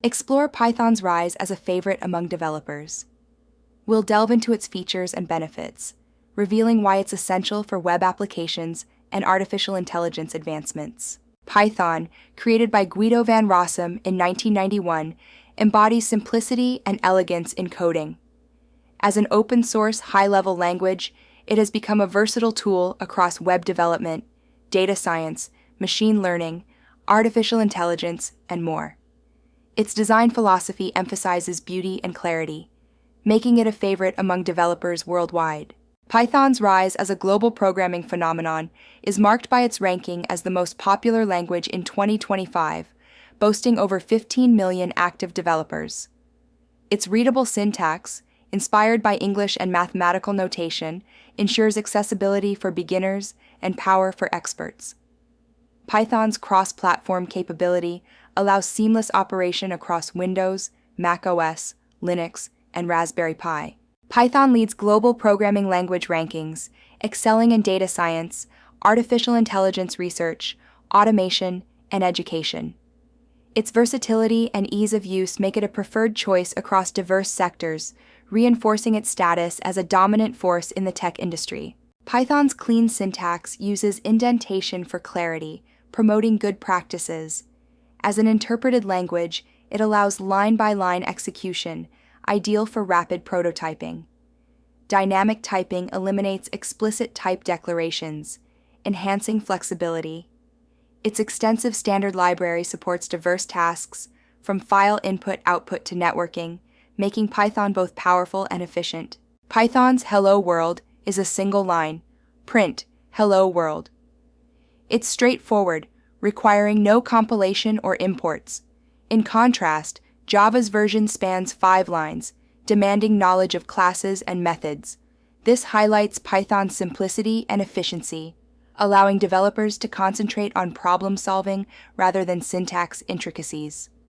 Explore Python's rise as a favorite among developers. We'll delve into its features and benefits, revealing why it's essential for web applications and artificial intelligence advancements. Python, created by Guido van Rossum in 1991, embodies simplicity and elegance in coding. As an open-source, high-level language, it has become a versatile tool across web development, data science, machine learning, artificial intelligence, and more. Its design philosophy emphasizes beauty and clarity, making it a favorite among developers worldwide. Python's rise as a global programming phenomenon is marked by its ranking as the most popular language in 2025, boasting over 15 million active developers. Its readable syntax, inspired by English and mathematical notation, ensures accessibility for beginners and power for experts. Python's cross-platform capability allows seamless operation across Windows, macOS, Linux, and Raspberry Pi. Python leads global programming language rankings, excelling in data science, artificial intelligence research, automation, and education. Its versatility and ease of use make it a preferred choice across diverse sectors, reinforcing its status as a dominant force in the tech industry. Python's clean syntax uses indentation for clarity, promoting good practices. As an interpreted language, it allows line-by-line execution, ideal for rapid prototyping. Dynamic typing eliminates explicit type declarations, enhancing flexibility. Its extensive standard library supports diverse tasks, from file input-output to networking, making Python both powerful and efficient. Python's Hello World is a single line, print, Hello World. It's straightforward, requiring no compilation or imports. In contrast, Java's version spans 5 lines, demanding knowledge of classes and methods. This highlights Python's simplicity and efficiency, allowing developers to concentrate on problem solving rather than syntax intricacies.